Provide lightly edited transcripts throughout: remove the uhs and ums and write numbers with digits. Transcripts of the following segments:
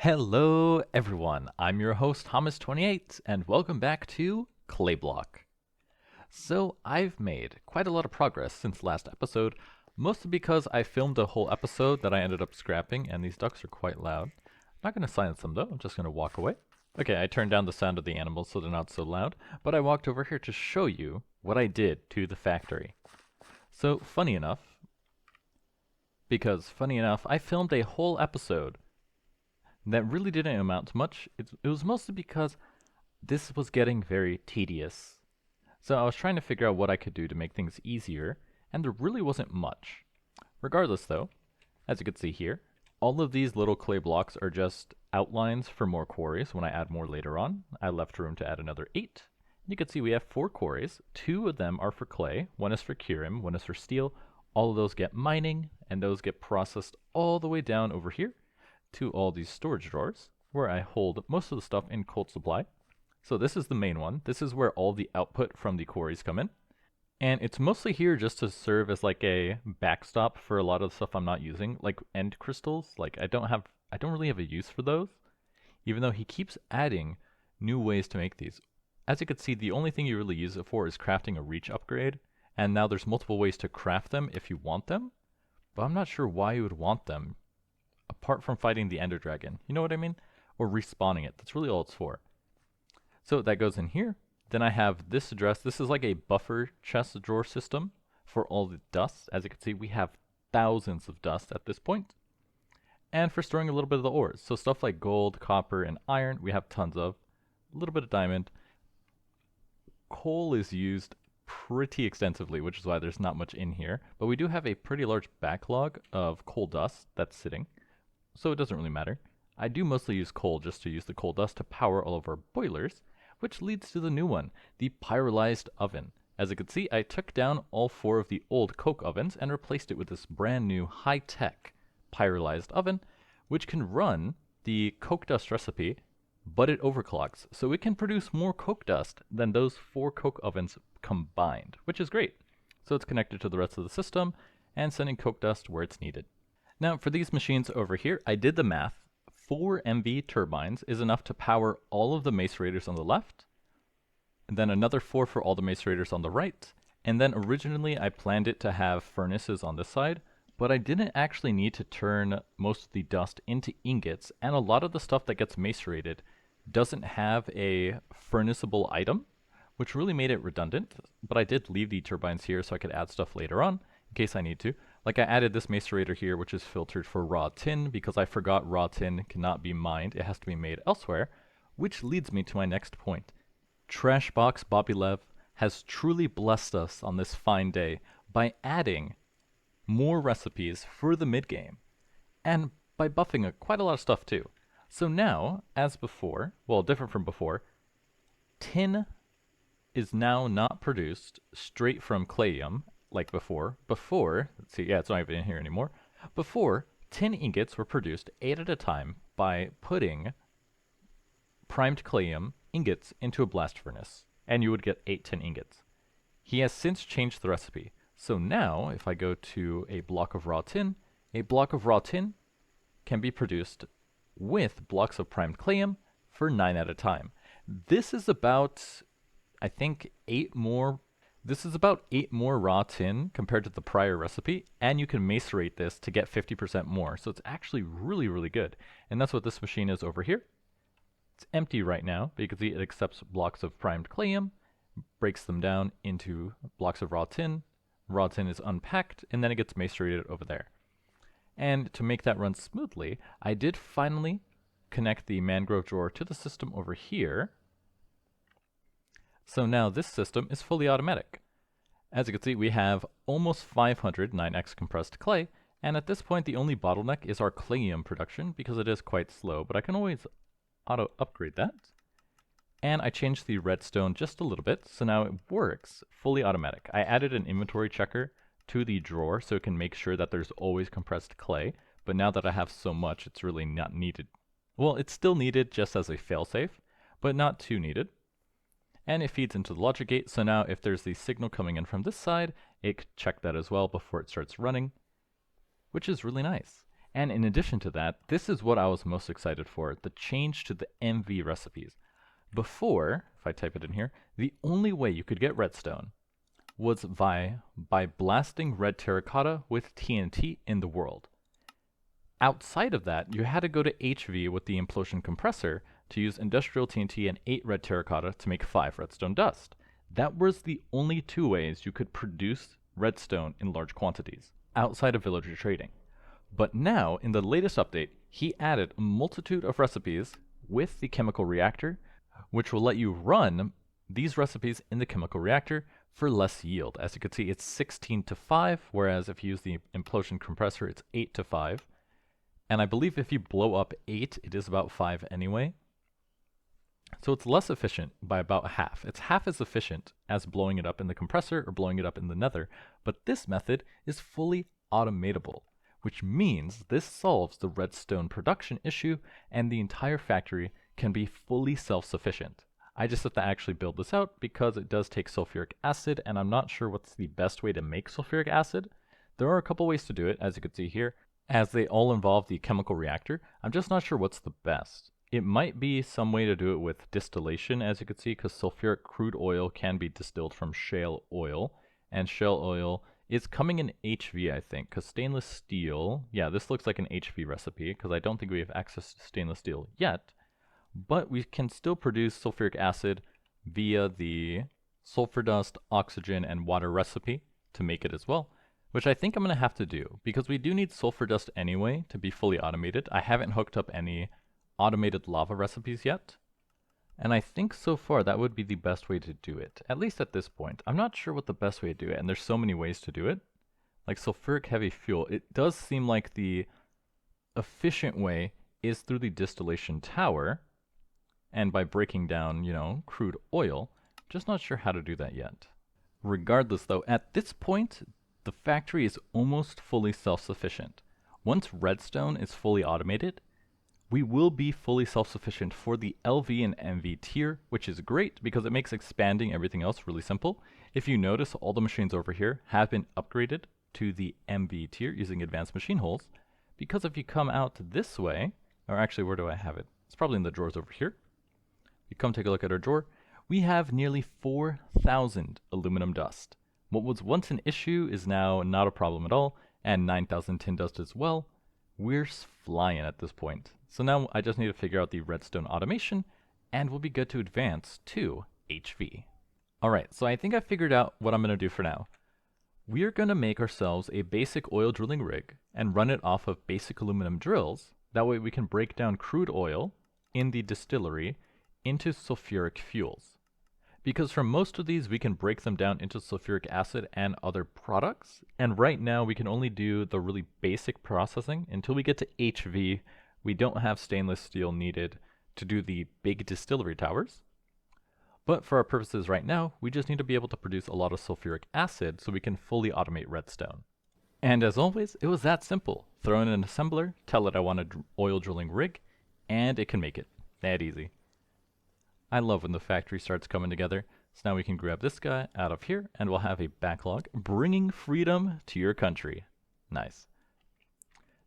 Hello everyone, I'm your host Thomas28 and welcome back to Clayblock. So I've made quite a lot of progress since last episode, mostly because I filmed a whole episode that I ended up scrapping and these ducks are quite loud. I'm not going to silence them though, I'm just going to walk away. Okay, I turned down the sound of the animals so they're not so loud, but I walked over here to show you what I did to the factory. So funny enough, I filmed a whole episode that really didn't amount to much. It was mostly because this was getting very tedious. So I was trying to figure out what I could do to make things easier, and there really wasn't much. Regardless though, as you can see here, all of these little clay blocks are just outlines for more quarries when I add more later on. I left room to add another 8. You can see we have 4 quarries. 2 of them are for clay, 1 is for curum, 1 is for steel. All of those get mining, and those get processed all the way down over here to all these storage drawers, where I hold most of the stuff in cold supply. So this is the main one. This is where all the output from the quarries come in. And it's mostly here just to serve as like a backstop for a lot of the stuff I'm not using, like end crystals. Like I don't really have a use for those, even though he keeps adding new ways to make these. As you can see, the only thing you really use it for is crafting a reach upgrade, and now there's multiple ways to craft them if you want them, but I'm not sure why you would want them apart from fighting the Ender Dragon. You know what I mean? Or respawning it. That's really all it's for. So that goes in here. Then I have this address. This is like a buffer chest drawer system for all the dust. As you can see, we have thousands of dust at this point. And for storing a little bit of the ores. So stuff like gold, copper, and iron, we have tons of. A little bit of diamond. Coal is used pretty extensively, which is why there's not much in here. But we do have a pretty large backlog of coal dust that's sitting, so it doesn't really matter. I do mostly use coal just to use the coal dust to power all of our boilers, which leads to the new one, the pyrolyzed oven. As you can see, I took down all 4 of the old coke ovens and replaced it with this brand new high-tech pyrolyzed oven, which can run the coke dust recipe, but it overclocks, so it can produce more coke dust than those 4 coke ovens combined, which is great. So it's connected to the rest of the system and sending coke dust where it's needed. Now for these machines over here, I did the math. 4 MV turbines is enough to power all of the macerators on the left, and then another 4 for all the macerators on the right, and then originally I planned it to have furnaces on this side, but I didn't actually need to turn most of the dust into ingots, and a lot of the stuff that gets macerated doesn't have a furnaceable item, which really made it redundant, but I did leave the turbines here so I could add stuff later on in case I need to. Like I added this macerator here, which is filtered for raw tin, because I forgot raw tin cannot be mined, it has to be made elsewhere, which leads me to my next point. Trashbox Bobbylev has truly blessed us on this fine day by adding more recipes for the mid-game, and by buffing quite a lot of stuff too. So now, as before, well, different from before, tin is now not produced straight from clayum, like before. Let's see, yeah, it's not even in here anymore. Before, tin ingots were produced 8 at a time by putting primed clayum ingots into a blast furnace, and you would get 8 tin ingots. He has since changed the recipe. So now, if I go to a block of raw tin can be produced with blocks of primed clayum for 9 at a time. This is about, I think, 8 more raw tin compared to the prior recipe, and you can macerate this to get 50% more. So it's actually really, really good. And that's what this machine is over here. It's empty right now, but you can see it accepts blocks of primed clayum, breaks them down into blocks of raw tin. Raw tin is unpacked, and then it gets macerated over there. And to make that run smoothly, I did finally connect the mangrove drawer to the system over here. So now this system is fully automatic. As you can see, we have almost 500 9x compressed clay, and at this point the only bottleneck is our clayum production because it is quite slow, but I can always auto upgrade that. And I changed the redstone just a little bit, so now it works fully automatic. I added an inventory checker to the drawer so it can make sure that there's always compressed clay, but now that I have so much, it's really not needed. Well, it's still needed just as a failsafe, but not too needed. And it feeds into the logic gate, so now if there's the signal coming in from this side, it can check that as well before it starts running, which is really nice. And in addition to that, this is what I was most excited for, the change to the MV recipes. Before, if I type it in here, the only way you could get redstone was by blasting red terracotta with TNT in the world. Outside of that, you had to go to HV with the implosion compressor to use industrial TNT and 8 red terracotta to make 5 redstone dust. That was the only 2 ways you could produce redstone in large quantities, outside of villager trading. But now, in the latest update, he added a multitude of recipes with the chemical reactor, which will let you run these recipes in the chemical reactor for less yield. As you can see, it's 16 to 5, whereas if you use the implosion compressor, it's 8 to 5. And I believe if you blow up 8, it is about 5 anyway. So it's less efficient by about half. It's half as efficient as blowing it up in the compressor or blowing it up in the nether, but this method is fully automatable, which means this solves the redstone production issue and the entire factory can be fully self-sufficient. I just have to actually build this out because it does take sulfuric acid, and I'm not sure what's the best way to make sulfuric acid. There are a couple ways to do it, as you can see here, as they all involve the chemical reactor. I'm just not sure what's the best. It might be some way to do it with distillation, as you can see, because sulfuric crude oil can be distilled from shale oil, and shale oil is coming in HV, I think, because stainless steel, yeah, this looks like an HV recipe, because I don't think we have access to stainless steel yet, but we can still produce sulfuric acid via the sulfur dust, oxygen, and water recipe to make it as well, which I think I'm going to have to do, because we do need sulfur dust anyway to be fully automated. I haven't hooked up any automated lava recipes yet, and I think so far that would be the best way to do it, at least at this point. I'm not sure what the best way to do it, and there's so many ways to do it. Like sulfuric heavy fuel, it does seem like the efficient way is through the distillation tower, and by breaking down, you know, crude oil. Just not sure how to do that yet. Regardless though, at this point, the factory is almost fully self-sufficient. Once redstone is fully automated, we will be fully self-sufficient for the LV and MV tier, which is great because it makes expanding everything else really simple. If you notice, all the machines over here have been upgraded to the MV tier using advanced machine holes, because if you come out this way, or actually where do I have it? It's probably in the drawers over here. You come take a look at our drawer, we have nearly 4,000 aluminum dust. What was once an issue is now not a problem at all, and 9,000 tin dust as well. We're flying at this point. So now I just need to figure out the redstone automation, and we'll be good to advance to HV. Alright, so I think I figured out what I'm going to do for now. We are going to make ourselves a basic oil drilling rig and run it off of basic aluminum drills. That way we can break down crude oil in the distillery into sulfuric fuels. Because for most of these we can break them down into sulfuric acid and other products, and right now we can only do the really basic processing. Until we get to HV, we don't have stainless steel needed to do the big distillery towers. But for our purposes right now, we just need to be able to produce a lot of sulfuric acid so we can fully automate redstone. And as always, it was that simple. Throw in an assembler, tell it I want an oil drilling rig, and it can make it. That easy. I love when the factory starts coming together. So now we can grab this guy out of here, and we'll have a backlog, bringing freedom to your country. Nice.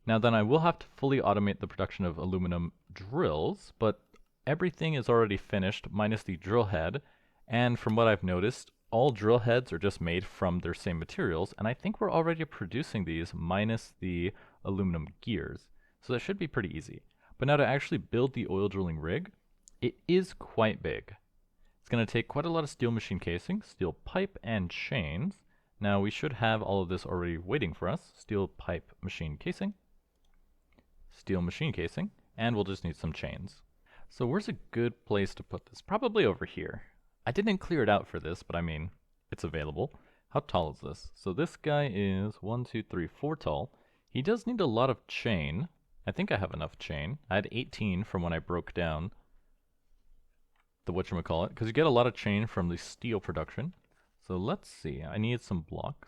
Now then I will have to fully automate the production of aluminum drills, but everything is already finished minus the drill head, and from what I've noticed, all drill heads are just made from their same materials, and I think we're already producing these minus the aluminum gears, so that should be pretty easy. But now to actually build the oil drilling rig, it is quite big. It's going to take quite a lot of steel machine casing, steel pipe, and chains. Now we should have all of this already waiting for us. Steel pipe machine casing, steel machine casing, and we'll just need some chains. So where's a good place to put this? Probably over here. I didn't clear it out for this, but I mean, it's available. How tall is this? So this guy is 1, 2, 3, 4 tall. He does need a lot of chain. I think I have enough chain. I had 18 from when I broke down the whatchamacallit, because you get a lot of chain from the steel production. So let's see, I need some blocks.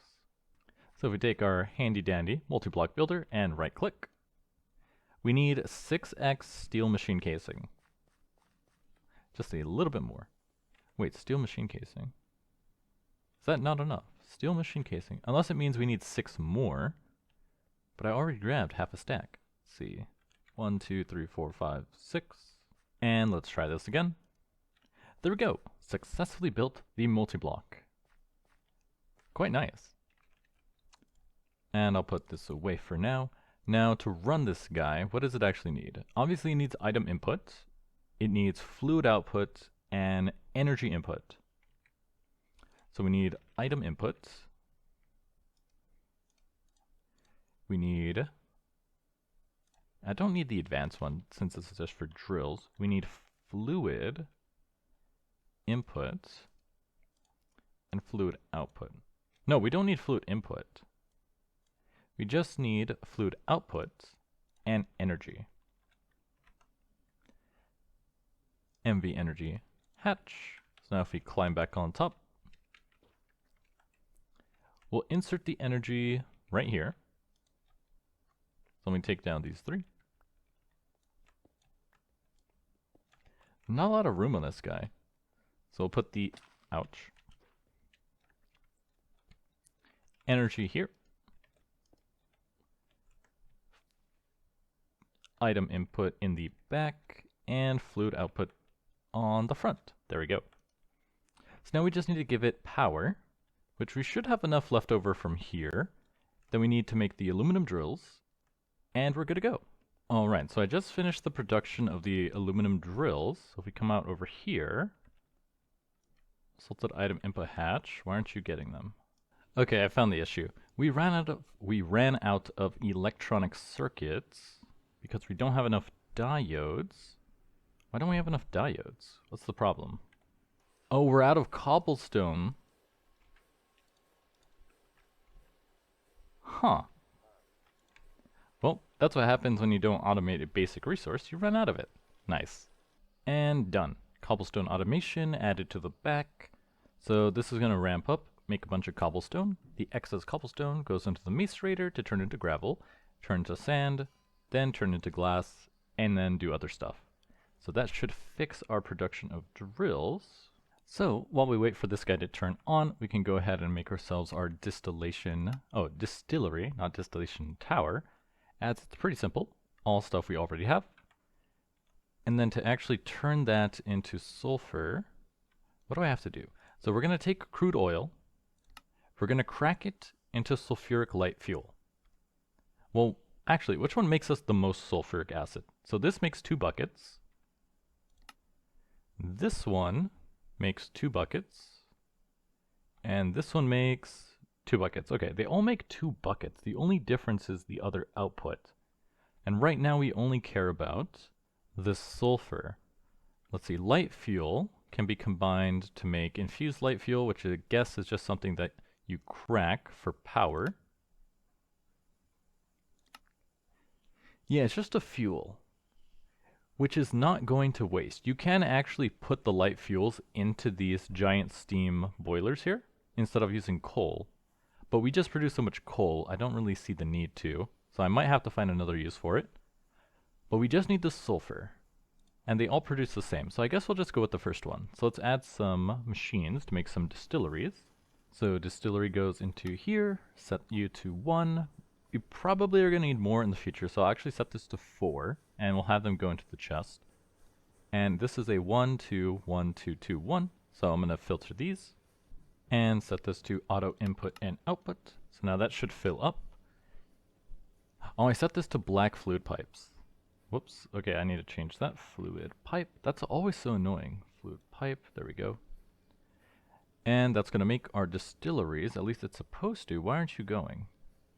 So if we take our handy dandy multi-block builder and right click, we need 6x steel machine casing. Just a little bit more. Wait, steel machine casing. Is that not enough? Steel machine casing, unless it means we need 6 more, but I already grabbed half a stack. see. 1, 2, 3, 4, 5, 6. And let's try this again. There we go. Successfully built the multi-block. Quite nice. And I'll put this away for now. Now to run this guy, what does it actually need? Obviously it needs item input, it needs fluid output, and energy input. So we need item input. We need, I don't need the advanced one since this is just for drills. We need fluid input and fluid output. No, we don't need fluid input. We just need fluid output and energy. MV energy hatch. So now if we climb back on top, we'll insert the energy right here. So let me take down these 3. Not a lot of room on this guy. So we'll put the, ouch, energy here. Item input in the back, and fluid output on the front. There we go. So now we just need to give it power, which we should have enough left over from here. Then we need to make the aluminum drills, and we're good to go. Alright, so I just finished the production of the aluminum drills. So if we come out over here, salted item input hatch, why aren't you getting them? Okay, I found the issue. We ran out of electronic circuits because we don't have enough diodes. Why don't we have enough diodes? What's the problem? Oh, we're out of cobblestone. Huh. Well, that's what happens when you don't automate a basic resource. You run out of it. Nice. And done. Cobblestone automation added to the back. So this is going to ramp up, make a bunch of cobblestone. The excess cobblestone goes into the macerator to turn into gravel, turn into sand, then turn into glass, and then do other stuff. So that should fix our production of drills. So while we wait for this guy to turn on, we can go ahead and make ourselves our distillery, not distillation tower. As it's pretty simple, all stuff we already have. And then to actually turn that into sulfur, what do I have to do? So we're going to take crude oil, we're going to crack it into sulfuric light fuel. Well, actually, which one makes us the most sulfuric acid? So this makes 2 buckets. This one makes 2 buckets. And this one makes 2 buckets. Okay, they all make 2 buckets. The only difference is the other output. And right now we only care about the sulfur. Let's see, light fuel can be combined to make infused light fuel, which I guess is just something that you crack for power. Yeah, it's just a fuel, which is not going to waste. You can actually put the light fuels into these giant steam boilers here instead of using coal. But we just produce so much coal, I don't really see the need to. So I might have to find another use for it. But we just need the sulfur. And they all produce the same. So I guess we'll just go with the first one. So let's add some machines to make some distilleries. So distillery goes into here, set you to 1. You probably are going to need more in the future, so I'll actually set this to 4, and we'll have them go into the chest. And this is a 1, 2, 1, 2, 2, 1. So I'm going to filter these and set this to auto input and output. So now that should fill up. Oh, I set this to black fluid pipes. Whoops. Okay, I need to change that. Fluid pipe. That's always so annoying. Fluid pipe. There we go. And that's going to make our distilleries. At least it's supposed to. Why aren't you going?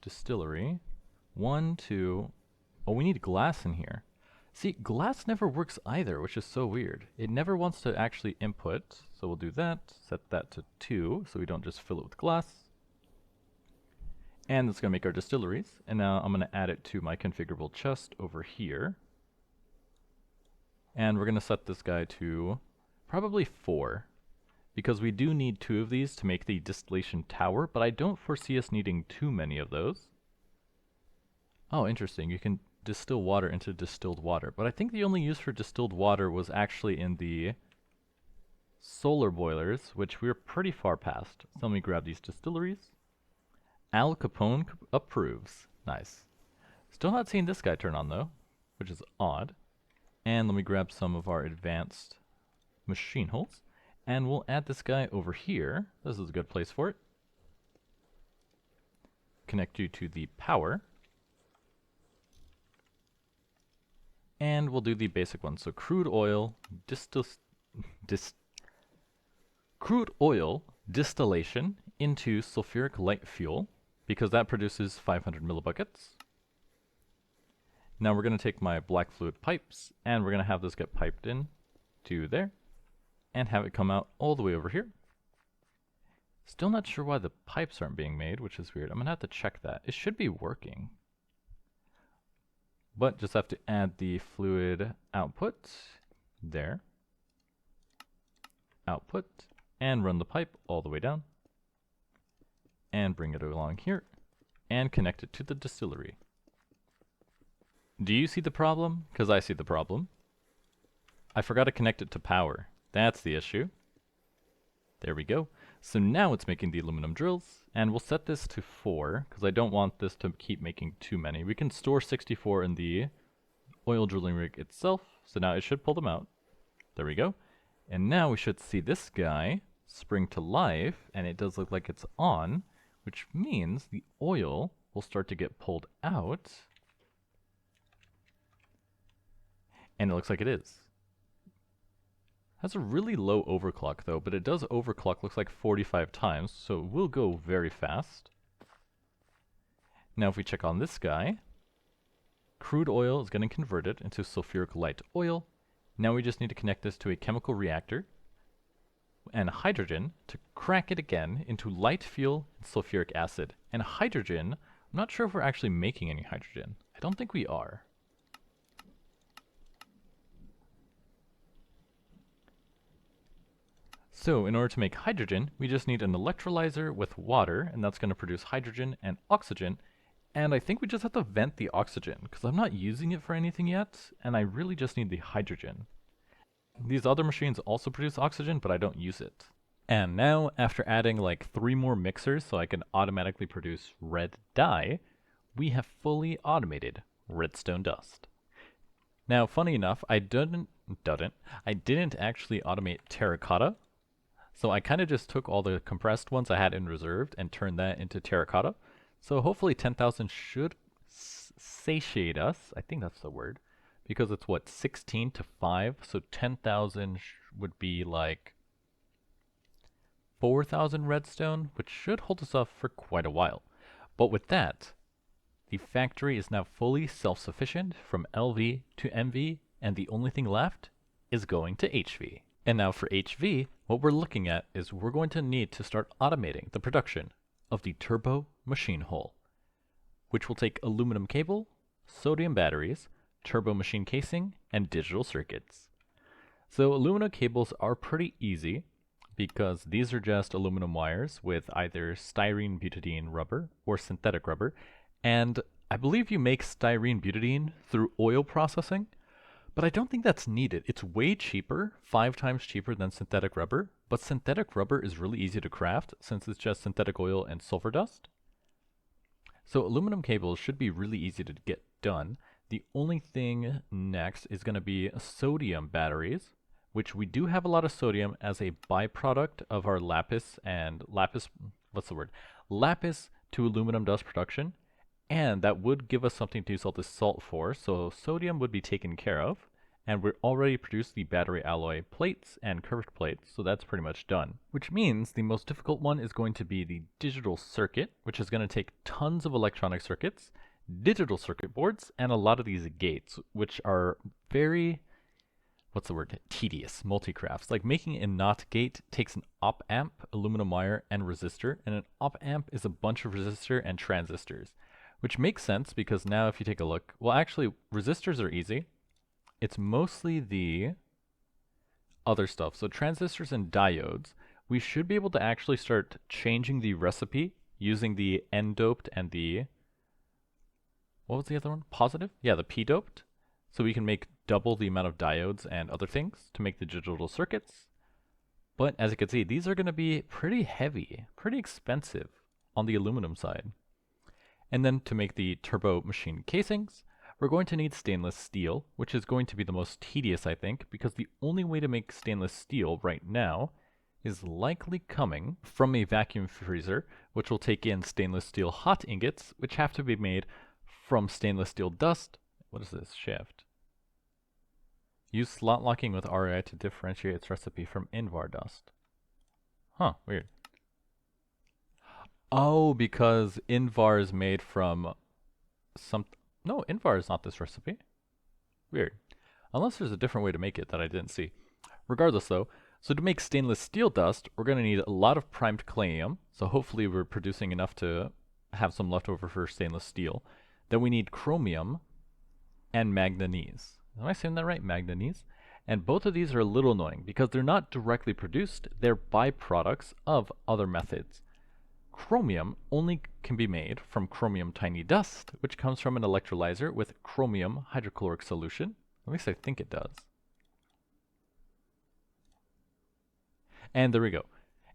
Distillery. 1, 2. Oh, we need glass in here. See, glass never works either, which is so weird. It never wants to actually input. So we'll do that. Set that to 2, so we don't just fill it with glass. And that's going to make our distilleries. And now I'm going to add it to my configurable chest over here. And we're going to set this guy to probably 4. Because we do need 2 of these to make the distillation tower, but I don't foresee us needing too many of those. Oh, interesting. You can distill water into distilled water. But I think the only use for distilled water was actually in the solar boilers, which we're pretty far past. So let me grab these distilleries. Al Capone approves. Nice. Still not seeing this guy turn on though, which is odd. And let me grab some of our advanced machine holes, and we'll add this guy over here. This is a good place for it. Connect you to the power. And we'll do the basic one. So crude oil distillation into sulfuric light fuel, because that produces 500 millibuckets. Now we're going to take my black fluid pipes, and we're going to have this get piped in to there, and have it come out all the way over here. Still not sure why the pipes aren't being made, which is weird. I'm going to have to check that. It should be working. But just have to add the fluid output there. Output, and run the pipe all the way down. And bring it along here, and connect it to the distillery. Do you see the problem? Because I see the problem. I forgot to connect it to power. That's the issue. There we go. So now it's making the aluminum drills, and we'll set this to 4, because I don't want this to keep making too many. We can store 64 in the oil drilling rig itself, so now it should pull them out. There we go. And now we should see this guy spring to life, and it does look like it's on, which means the oil will start to get pulled out. And it looks like it is. Has a really low overclock though, but it does overclock, looks like 45 times, so it will go very fast. Now if we check on this guy, crude oil is getting converted into sulfuric light oil. Now we just need to connect this to a chemical reactor and hydrogen to crack it again into light fuel and sulfuric acid. And hydrogen, I'm not sure if we're actually making any hydrogen. I don't think we are. So in order to make hydrogen, we just need an electrolyzer with water, and that's going to produce hydrogen and oxygen. And I think we just have to vent the oxygen, because I'm not using it for anything yet, and I really just need the hydrogen. These other machines also produce oxygen, but I don't use it. And now, after adding like 3 more mixers so I can automatically produce red dye, we have fully automated redstone dust. Now, funny enough, I didn't actually automate terracotta. So I kind of just took all the compressed ones I had in reserve and turned that into terracotta. So hopefully 10,000 should satiate us. I think that's the word. Because it's what, 16 to 5? So 10,000 would be like 4,000 redstone, which should hold us up for quite a while. But with that, the factory is now fully self-sufficient from LV to MV, and the only thing left is going to HV. And now for HV, what we're looking at is we're going to need to start automating the production of the turbo machine hull, which will take aluminum cable, sodium batteries, turbo machine casing, and digital circuits. So aluminum cables are pretty easy because these are just aluminum wires with either styrene butadiene rubber or synthetic rubber, and I believe you make styrene butadiene through oil processing. But I don't think that's needed. It's way cheaper, 5 times cheaper than synthetic rubber, but synthetic rubber is really easy to craft since it's just synthetic oil and sulfur dust. So aluminum cables should be really easy to get done. The only thing next is going to be sodium batteries, which we do have a lot of sodium as a byproduct of our lapis to aluminum dust production. And that would give us something to use all this salt for, so sodium would be taken care of. And we're already produced the battery alloy plates and curved plates, so that's pretty much done. Which means the most difficult one is going to be the digital circuit, which is going to take tons of electronic circuits, digital circuit boards, and a lot of these gates, which are very, tedious multi-crafts. Like making a NOT gate takes an op-amp, aluminum wire, and resistor, and an op-amp is a bunch of resistor and transistors. Which makes sense because now if you take a look, well actually resistors are easy. It's mostly the other stuff. So transistors and diodes, we should be able to actually start changing the recipe using the N-doped and the, what was the other one? Positive? Yeah, the P-doped. So we can make double the amount of diodes and other things to make the digital circuits. But as you can see, these are going to be pretty heavy, pretty expensive on the aluminum side. And then to make the turbo machine casings, we're going to need stainless steel, which is going to be the most tedious, I think, because the only way to make stainless steel right now is likely coming from a vacuum freezer, which will take in stainless steel hot ingots, which have to be made from stainless steel dust. What is this? Shift. Use slot locking with RAI to differentiate its recipe from Invar dust. Huh, weird. Oh, because Invar is made from some... No, Invar is not this recipe. Weird. Unless there's a different way to make it that I didn't see. Regardless though, so to make stainless steel dust, we're going to need a lot of primed callium. So hopefully we're producing enough to have some left over for stainless steel. Then we need chromium and manganese. Am I saying that right? Manganese? And both of these are a little annoying because they're not directly produced, they're byproducts of other methods. Chromium only can be made from chromium tiny dust, which comes from an electrolyzer with chromium hydrochloric solution. At least I think it does. And there we go.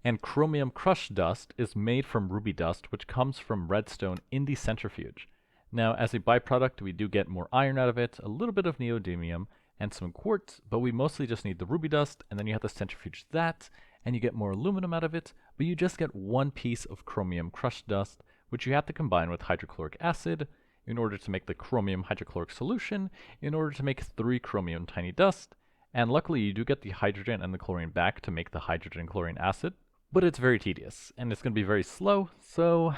And chromium crushed dust is made from ruby dust, which comes from redstone in the centrifuge. Now, as a byproduct, we do get more iron out of it, a little bit of neodymium, and some quartz, but we mostly just need the ruby dust, and then you have to centrifuge that, and you get more aluminum out of it, but you just get one piece of chromium crushed dust, which you have to combine with hydrochloric acid in order to make the chromium hydrochloric solution, in order to make 3 chromium tiny dust, and luckily you do get the hydrogen and the chlorine back to make the hydrogen chlorine acid, but it's very tedious, and it's going to be very slow, so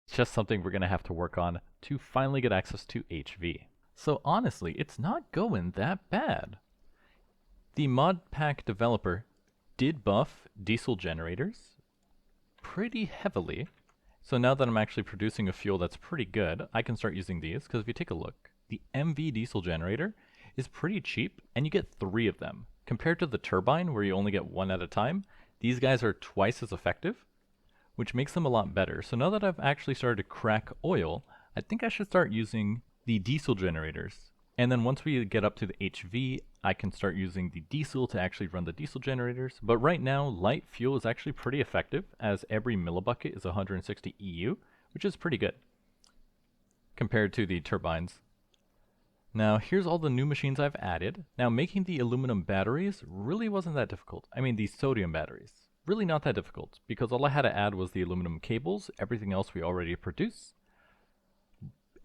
it's just something we're going to have to work on to finally get access to HV. So honestly, it's not going that bad. The mod pack developer did buff diesel generators pretty heavily. So now that I'm actually producing a fuel that's pretty good, I can start using these, because if you take a look, the MV diesel generator is pretty cheap, and you get 3 of them. Compared to the turbine, where you only get 1 at a time, these guys are twice as effective, which makes them a lot better. So now that I've actually started to crack oil, I think I should start using the diesel generators. And then once we get up to the HV, I can start using the diesel to actually run the diesel generators. But right now, light fuel is actually pretty effective, as every millibucket is 160 EU, which is pretty good compared to the turbines. Now, here's all the new machines I've added. Now, making the aluminum batteries really wasn't that difficult. I mean, the sodium batteries. Really not that difficult, because all I had to add was the aluminum cables, everything else we already produce.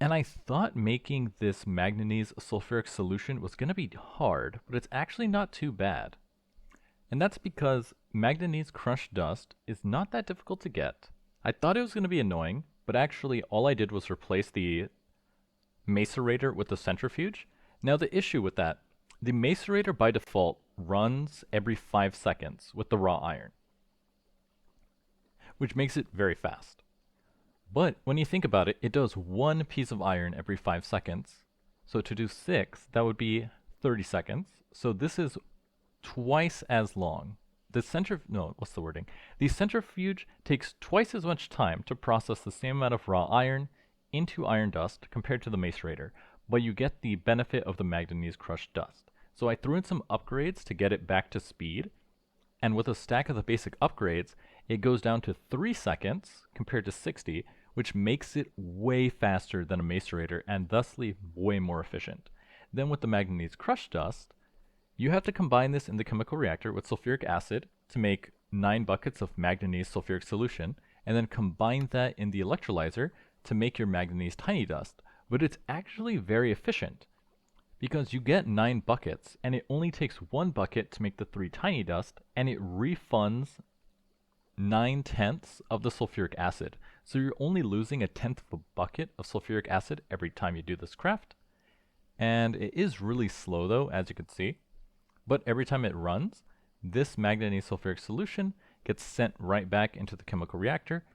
And I thought making this manganese sulfuric solution was going to be hard, but it's actually not too bad. And that's because manganese crushed dust is not that difficult to get. I thought it was going to be annoying, but actually all I did was replace the macerator with the centrifuge. Now the issue with that, the macerator by default runs every 5 seconds with the raw iron, which makes it very fast. But when you think about it, it does 1 piece of iron every 5 seconds. So to do 6, that would be 30 seconds. So this is twice as long. The centrifuge takes twice as much time to process the same amount of raw iron into iron dust compared to the macerator, but you get the benefit of the manganese crushed dust. So I threw in some upgrades to get it back to speed, and with a stack of the basic upgrades, it goes down to 3 seconds compared to 60, which makes it way faster than a macerator and thusly way more efficient. Then with the manganese crushed dust, you have to combine this in the chemical reactor with sulfuric acid to make 9 buckets of manganese sulfuric solution, and then combine that in the electrolyzer to make your manganese tiny dust. But it's actually very efficient, because you get 9 buckets, and it only takes 1 bucket to make the 3 tiny dust, and it refunds 9/10 of the sulfuric acid. So you're only losing 1/10 of a bucket of sulfuric acid every time you do this craft. And it is really slow though, as you can see. But every time it runs, this manganese sulfuric solution gets sent right back into the chemical reactor.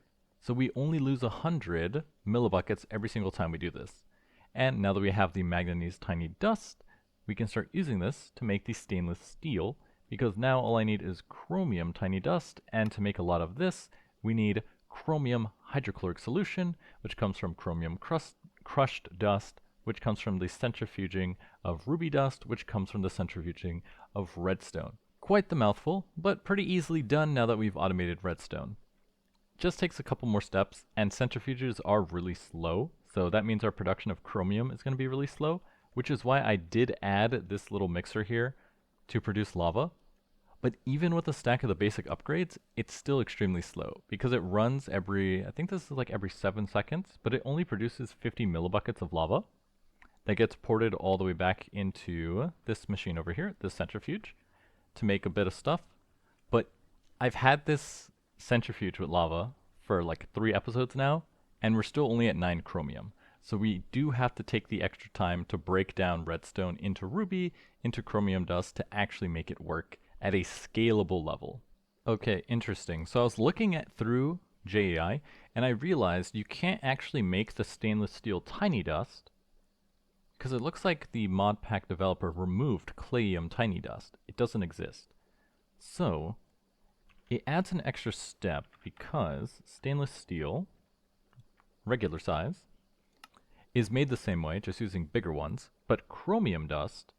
So we only lose 100 millibuckets every single time we do this. And now that we have the manganese tiny dust, we can start using this to make the stainless steel, because now all I need is chromium tiny dust, and to make a lot of this, we need chromium hydrochloric solution, which comes from chromium crushed dust, which comes from the centrifuging of ruby dust, which comes from the centrifuging of redstone. Quite the mouthful, but pretty easily done now that we've automated redstone. Just takes a couple more steps, and centrifuges are really slow, So that means our production of chromium is going to be really slow, which is why I did add this little mixer here to produce lava. But even with a stack of the basic upgrades, it's still extremely slow because it runs every, I think this is like every 7 seconds, but it only produces 50 millibuckets of lava that gets ported all the way back into this machine over here, this centrifuge, to make a bit of stuff. But I've had this centrifuge with lava for like 3 episodes now, and we're still only at 9 chromium. So we do have to take the extra time to break down redstone into ruby, into chromium dust to actually make it work at a scalable level. Okay, interesting. So I was looking at through JAI, and I realized you can't actually make the stainless steel tiny dust because it looks like the mod pack developer removed Clayium tiny dust. It doesn't exist. So it adds an extra step because stainless steel, regular size, is made the same way, just using bigger ones, but chromium dust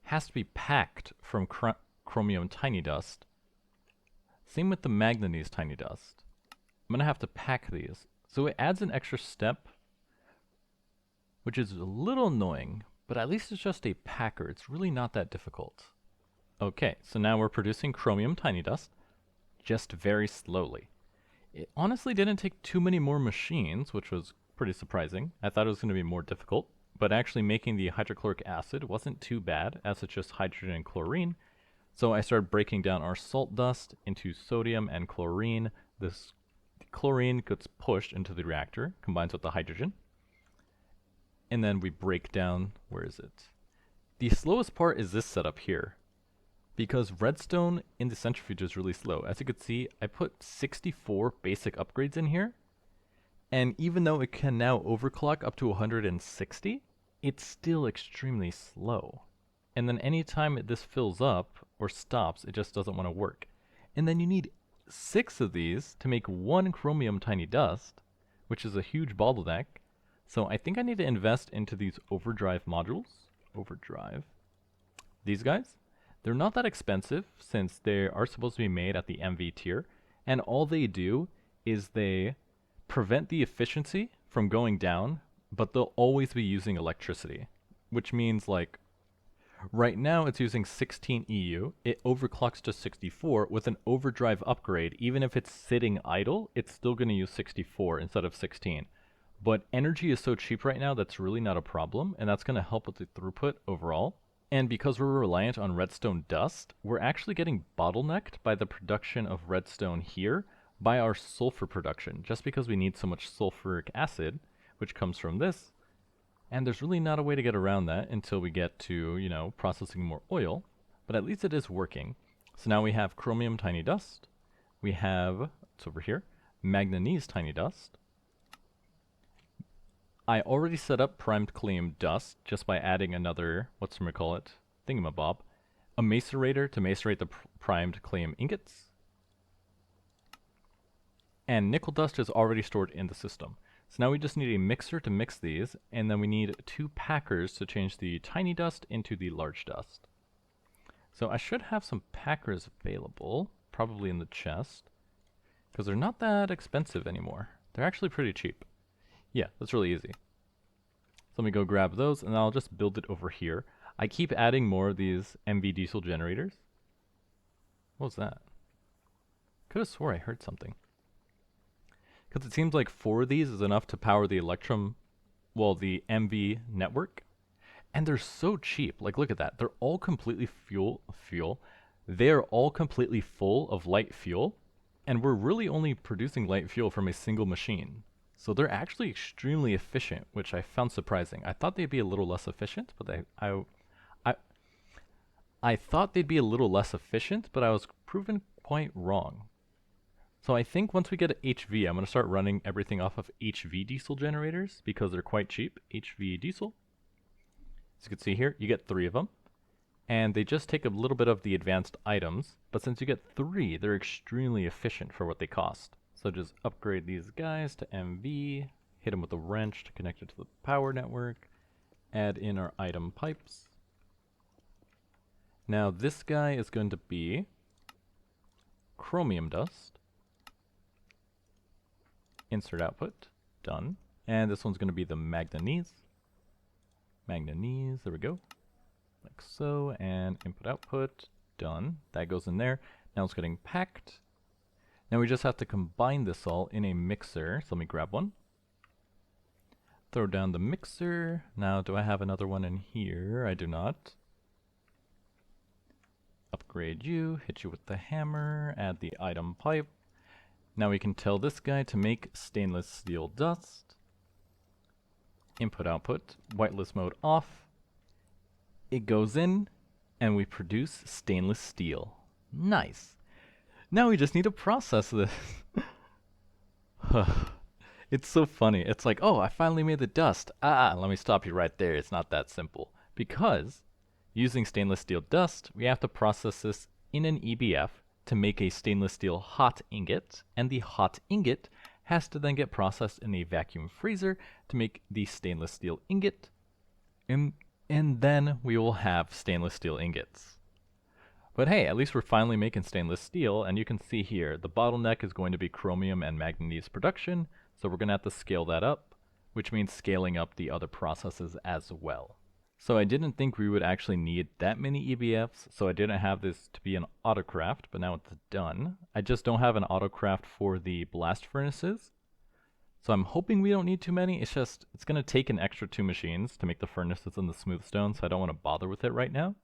has to be packed from chromium tiny dust. Same with the manganese tiny dust. I'm going to have to pack these. So it adds an extra step, which is a little annoying, but at least it's just a packer. It's really not that difficult. Okay, so now we're producing chromium tiny dust, just very slowly. It honestly didn't take too many more machines, which was pretty surprising. I thought it was going to be more difficult, but actually making the hydrochloric acid wasn't too bad, as it's just hydrogen and chlorine. So I started breaking down our salt dust into sodium and chlorine. This chlorine gets pushed into the reactor, combines with the hydrogen, and then we break down, where is it? The slowest part is this setup here, because redstone in the centrifuge is really slow. As you can see, I put 64 basic upgrades in here, and even though it can now overclock up to 160, it's still extremely slow. And then anytime this fills up or stops, it just doesn't want to work. And then you need 6 of these to make 1 chromium tiny dust, which is a huge bottleneck. So I think I need to invest into these overdrive modules. Overdrive. These guys. They're not that expensive since they are supposed to be made at the MV tier. And all they do is they prevent the efficiency from going down, but they'll always be using electricity. Which means like, right now it's using 16 EU, it overclocks to 64 with an overdrive upgrade. Even if it's sitting idle, it's still going to use 64 instead of 16. But energy is so cheap right now that's really not a problem, and that's going to help with the throughput overall. And because we're reliant on redstone dust, we're actually getting bottlenecked by the production of redstone here by our sulfur production, just because we need so much sulfuric acid, which comes from this. And there's really not a way to get around that until we get to, you know, processing more oil. But at least it is working. So now we have chromium tiny dust. We have, it's over here, manganese tiny dust. I already set up primed claim dust just by adding another, thingamabob, a macerator to macerate the primed claim ingots. And nickel dust is already stored in the system. So now we just need a mixer to mix these, and then we need 2 packers to change the tiny dust into the large dust. So I should have some packers available, probably in the chest, because they're not that expensive anymore. They're actually pretty cheap. Yeah, that's really easy. So let me go grab those, and I'll just build it over here. I keep adding more of these MV diesel generators. What was that? Could have swore I heard something. Because it seems like 4 of these is enough to power the the MV network. And they're so cheap. Like, look at that. They're all completely fuel. They're all completely full of light fuel. And we're really only producing light fuel from a single machine. So they're actually extremely efficient, which I found surprising. I thought they'd be a little less efficient, but I thought they'd be a little less efficient, but I was proven quite wrong. So I think once we get HV, I'm going to start running everything off of HV diesel generators because they're quite cheap. HV diesel. As you can see here, you get 3 of them. And they just take a little bit of the advanced items, but since you get 3, they're extremely efficient for what they cost. So just upgrade these guys to MV, hit them with a wrench to connect it to the power network, add in our item pipes. Now this guy is going to be chromium dust. Insert output, done. And this one's going to be the manganese. Manganese, there we go. Like so, and input output, done. That goes in there. Now it's getting packed. Now we just have to combine this all in a mixer. So let me grab one. Throw down the mixer. Now do I have another one in here? I do not. Upgrade you, hit you with the hammer, add the item pipe. Now we can tell this guy to make stainless steel dust. Input output, whitelist mode off. It goes in, and we produce stainless steel. Nice. Now we just need to process this. It's so funny. It's like, oh, I finally made the dust. Let me stop you right there. It's not that simple. Because using stainless steel dust, we have to process this in an EBF to make a stainless steel hot ingot, and the hot ingot has to then get processed in a vacuum freezer to make the stainless steel ingot, and then we will have stainless steel ingots. But hey, at least we're finally making stainless steel, and you can see here, the bottleneck is going to be chromium and manganese production, so we're going to have to scale that up, which means scaling up the other processes as well. So I didn't think we would actually need that many EBFs, so I didn't have this to be an autocraft, but now it's done. I just don't have an autocraft for the blast furnaces, so I'm hoping we don't need too many. It's just, it's going to take an extra 2 machines to make the furnaces and the smooth stone, so I don't want to bother with it right now.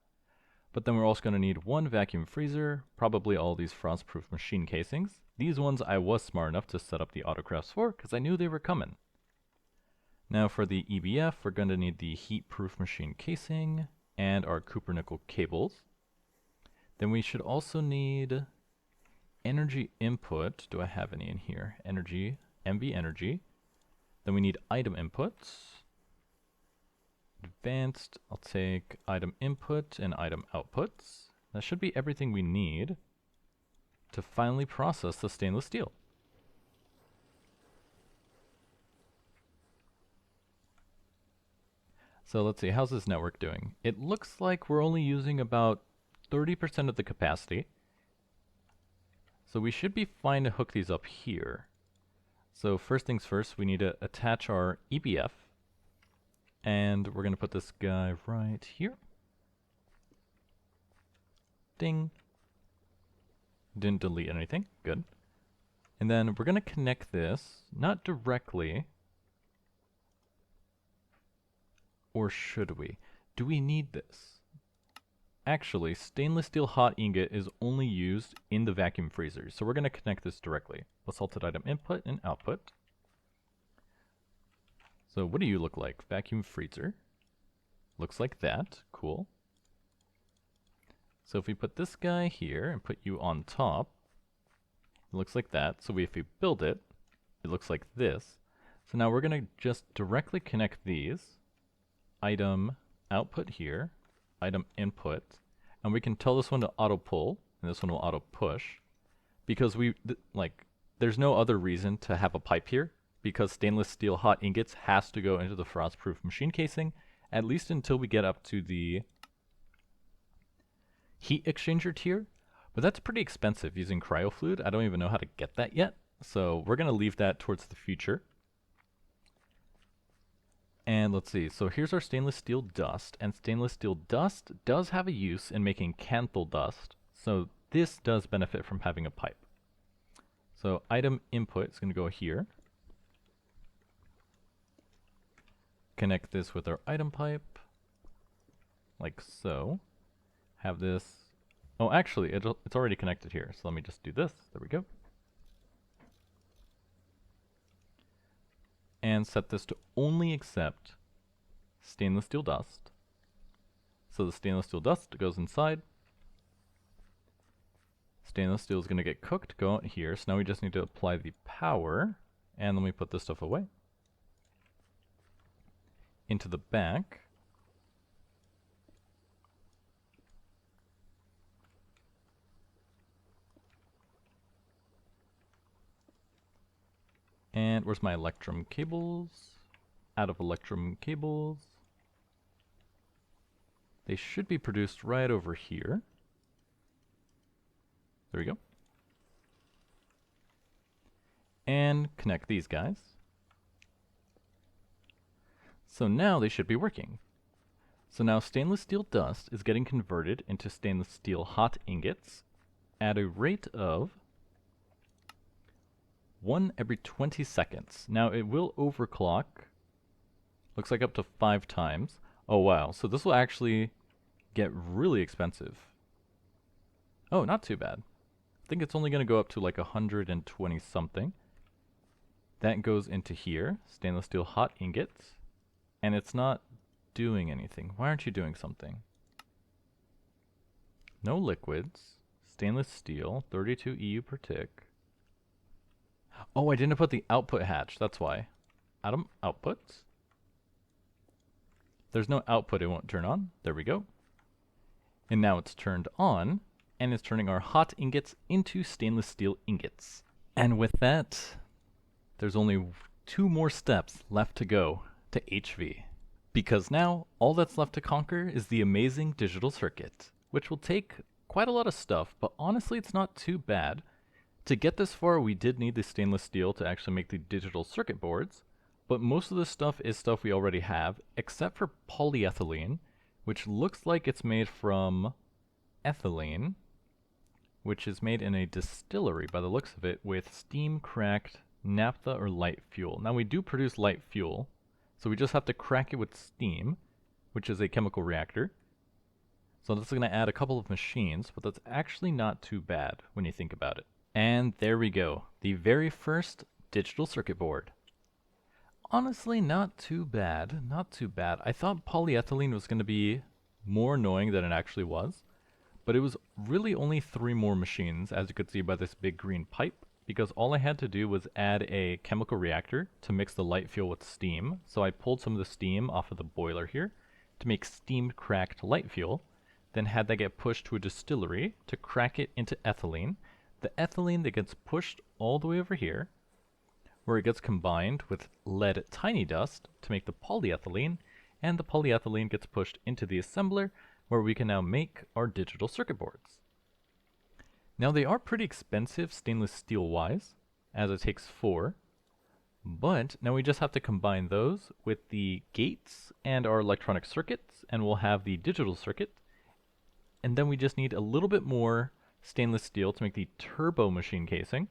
But then we're also going to need 1 vacuum freezer, probably all these frost-proof machine casings. These ones I was smart enough to set up the autocrafts for, because I knew they were coming. Now for the EBF, we're going to need the heat-proof machine casing and our copper nickel cables. Then we should also need energy input. Do I have any in here? Energy, MV energy. Then we need item inputs. Advanced, I'll take item input and item outputs. That should be everything we need to finally process the stainless steel. So let's see, how's this network doing? It looks like we're only using about 30% of the capacity. So we should be fine to hook these up here. So first things first, we need to attach our EBF. And we're going to put this guy right here. Ding. Didn't delete anything. Good. And then we're going to connect this, not directly. Or should we? Do we need this? Actually, stainless steel hot ingot is only used in the vacuum freezers, so we're going to connect this directly. Assaulted item input and output. So what do you look like? Vacuum freezer. Looks like that. Cool. So if we put this guy here and put you on top, it looks like that. So if we build it, it looks like this. So now we're going to just directly connect these. Item output here, item input, and we can tell this one to auto pull, and this one will auto push, because there's no other reason to have a pipe here, because stainless steel hot ingots has to go into the frost-proof machine casing, at least until we get up to the heat exchanger tier, but that's pretty expensive using cryofluid. I don't even know how to get that yet, so we're going to leave that towards the future. And let's see, so here's our stainless steel dust, and stainless steel dust does have a use in making candle dust, so this does benefit from having a pipe. So item input is going to go here. Connect this with our item pipe, like so. Have this, oh actually, it's already connected here, so let me just do this, there we go. And set this to only accept stainless steel dust. So the stainless steel dust goes inside. Stainless steel is going to get cooked, go out here. So now we just need to apply the power, and then we put this stuff away. Into the back. And where's my electrum cables? Out of electrum cables. They should be produced right over here. There we go. And connect these guys. So now they should be working. So now stainless steel dust is getting converted into stainless steel hot ingots at a rate of 1 every 20 seconds. Now it will overclock, looks like up to 5 times. Oh wow, so this will actually get really expensive. Oh, not too bad. I think it's only going to go up to like 120 something. That goes into here, stainless steel hot ingots, and it's not doing anything. Why aren't you doing something? No liquids, stainless steel, 32 EU per tick. Oh, I didn't put the output hatch, that's why. Atom outputs. There's no output, it won't turn on. There we go. And now it's turned on, and it's turning our hot ingots into stainless steel ingots. And with that, there's only 2 more steps left to go to HV. Because now, all that's left to conquer is the amazing digital circuit, which will take quite a lot of stuff, but honestly it's not too bad. To get this far, we did need the stainless steel to actually make the digital circuit boards, but most of this stuff is stuff we already have, except for polyethylene, which looks like it's made from ethylene, which is made in a distillery by the looks of it, with steam-cracked naphtha or light fuel. Now we do produce light fuel, so we just have to crack it with steam, which is a chemical reactor. So this is going to add a couple of machines, but that's actually not too bad when you think about it. And there we go, the very first digital circuit board. Honestly, not too bad, not too bad. I thought polyethylene was going to be more annoying than it actually was, but it was really only 3 more machines, as you could see by this big green pipe, because all I had to do was add a chemical reactor to mix the light fuel with steam. So I pulled some of the steam off of the boiler here to make steamed cracked light fuel, then had that get pushed to a distillery to crack it into ethylene. The ethylene that gets pushed all the way over here, where it gets combined with lead tiny dust to make the polyethylene, and the polyethylene gets pushed into the assembler, where we can now make our digital circuit boards. Now they are pretty expensive stainless steel wise, as it takes 4, but now we just have to combine those with the gates and our electronic circuits, and we'll have the digital circuit, and then we just need a little bit more stainless steel to make the turbo machine casing,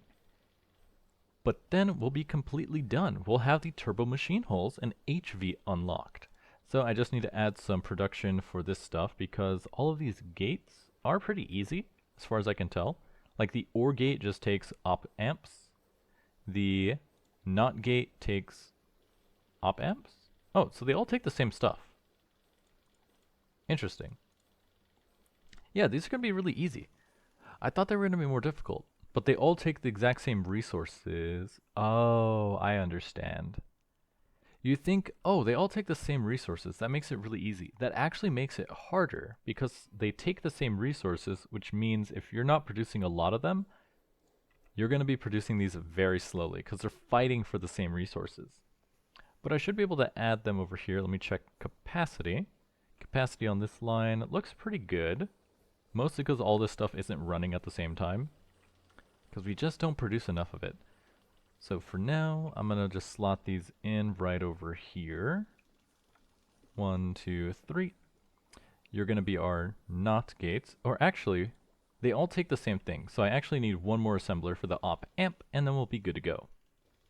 but then we'll be completely done. We'll have the turbo machine holes and HV unlocked. So I just need to add some production for this stuff because all of these gates are pretty easy as far as I can tell. Like the OR gate just takes op amps. The NOT gate takes op amps. Oh, so they all take the same stuff. Interesting. Yeah, these are going to be really easy. I thought they were going to be more difficult, but they all take the exact same resources. Oh, I understand. You think, oh, they all take the same resources. That makes it really easy. That actually makes it harder because they take the same resources, which means if you're not producing a lot of them, you're going to be producing these very slowly because they're fighting for the same resources. But I should be able to add them over here. Let me check capacity. Capacity on this line looks pretty good. Mostly because all this stuff isn't running at the same time. Because we just don't produce enough of it. So for now, I'm going to just slot these in right over here. 1, 2, 3. You're going to be our NOT gates. Or actually, they all take the same thing. So I actually need 1 more assembler for the op amp, and then we'll be good to go.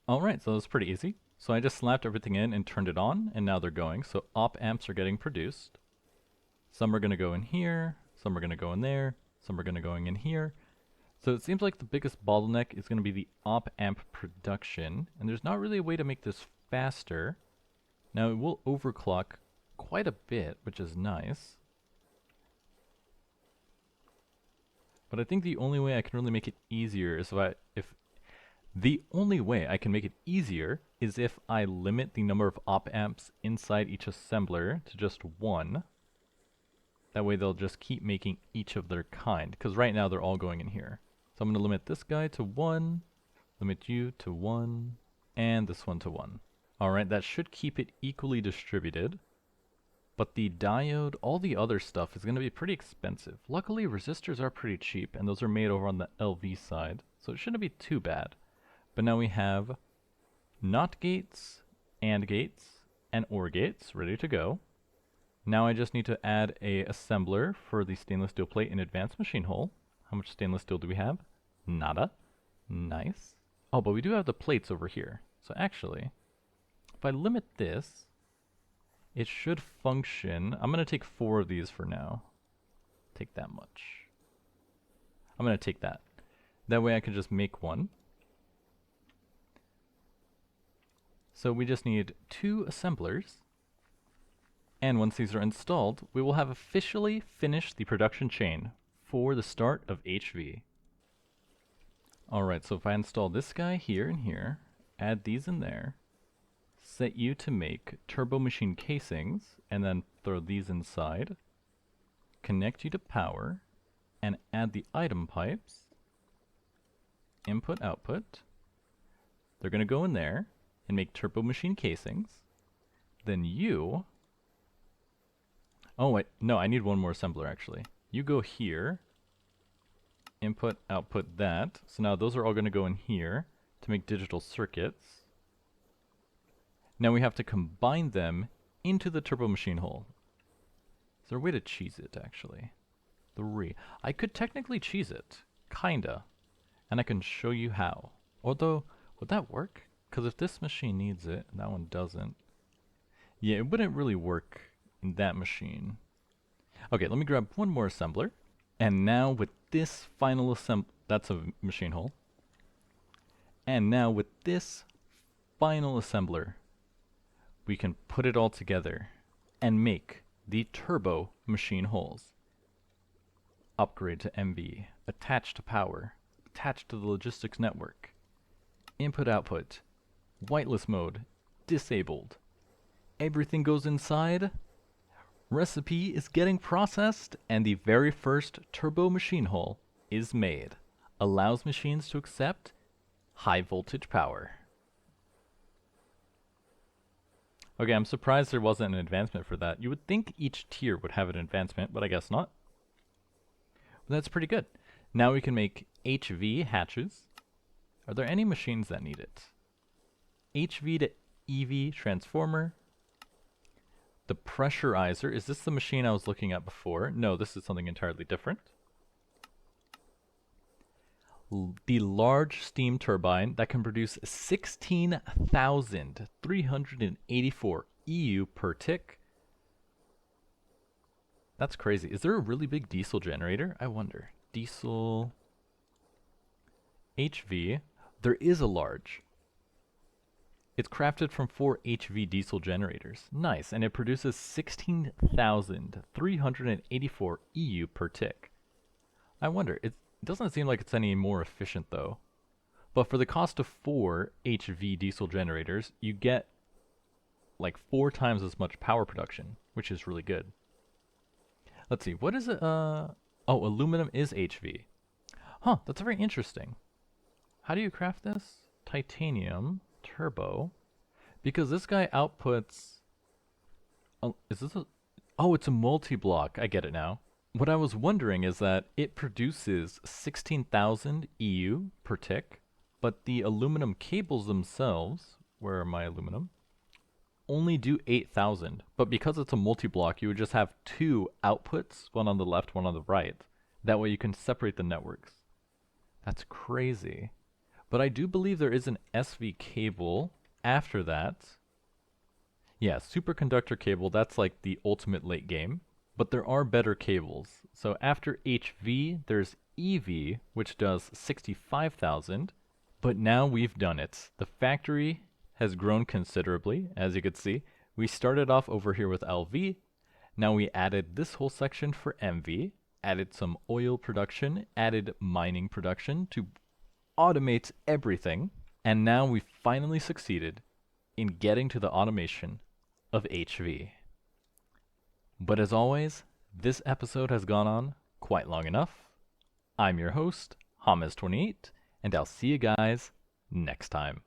Alright, so that's pretty easy. So I just slapped everything in and turned it on, and now they're going. So op amps are getting produced. Some are going to go in here. Some are going to go in there, some are going to go in here. So it seems like the biggest bottleneck is going to be the op amp production, and there's not really a way to make this faster. Now it will overclock quite a bit, which is nice. But I think the only way I can really make it easier is if I limit the number of op amps inside each assembler to just 1. That way they'll just keep making each of their kind, because right now they're all going in here. So I'm going to limit this guy to 1, limit you to 1, and this one to 1. Alright, that should keep it equally distributed. But the diode, all the other stuff is going to be pretty expensive. Luckily resistors are pretty cheap, and those are made over on the LV side, so it shouldn't be too bad. But now we have NOT gates, AND gates, and ore gates ready to go. Now I just need to add a assembler for the stainless steel plate in advanced machine hull. How much stainless steel do we have? Nada. Nice. Oh, but we do have the plates over here. So actually, if I limit this, it should function. I'm going to take 4 of these for now. Take that much. I'm going to take that. That way I can just make one. So we just need 2 assemblers. And once these are installed, we will have officially finished the production chain for the start of HV. Alright, so if I install this guy here and here, add these in there, set you to make turbo machine casings, and then throw these inside, connect you to power, and add the item pipes, input output. They're going to go in there and make turbo machine casings. Then you... Oh wait, no, I need one more assembler actually. You go here, input, output that. So now those are all going to go in here to make digital circuits. Now we have to combine them into the turbo machine hull. Is there a way to cheese it actually? 3. I could technically cheese it, kinda. And I can show you how. Although, would that work? Because if this machine needs it, and that one doesn't. Yeah, it wouldn't really work in that machine. Okay, let me grab one more assembler. And now with this final that's a machine hull. And now with this final assembler, we can put it all together and make the turbo machine hulls. Upgrade to MV, attach to power, attach to the logistics network. Input output, whitelist mode, disabled. Everything goes inside. Recipe is getting processed, and the very first turbo machine hull is made. Allows machines to accept high voltage power. Okay, I'm surprised there wasn't an advancement for that. You would think each tier would have an advancement, but I guess not. But that's pretty good. Now we can make HV hatches. Are there any machines that need it? HV to EV transformer. The pressurizer, is this the machine I was looking at before? No, this is something entirely different. The large steam turbine that can produce 16,384 EU per tick. That's crazy. Is there a really big diesel generator? I wonder. Diesel... HV. There is a large. It's crafted from 4 HV diesel generators. Nice, and it produces 16,384 EU per tick. I wonder, it doesn't seem like it's any more efficient though. But for the cost of 4 HV diesel generators, you get like 4 times as much power production, which is really good. Let's see, what is it? Oh, aluminum is HV. Huh, that's very interesting. How do you craft this? Titanium. Turbo, because this guy outputs... Oh, is this a... Oh, it's a multi-block. I get it now. What I was wondering is that it produces 16,000 EU per tick, but the aluminum cables themselves, where are my aluminum, only do 8,000. But because it's a multi-block, you would just have 2 outputs, one on the left, one on the right. That way you can separate the networks. That's crazy. But I do believe there is an SV cable after that. Yeah, superconductor cable, that's like the ultimate late game. But there are better cables. So after HV, there's EV, which does 65,000. But now we've done it. The factory has grown considerably, as you could see. We started off over here with LV. Now we added this whole section for MV. Added some oil production, added mining production to automate everything, and now we've finally succeeded in getting to the automation of HV. But as always, this episode has gone on quite long enough. I'm your host, Hamas28, and I'll see you guys next time.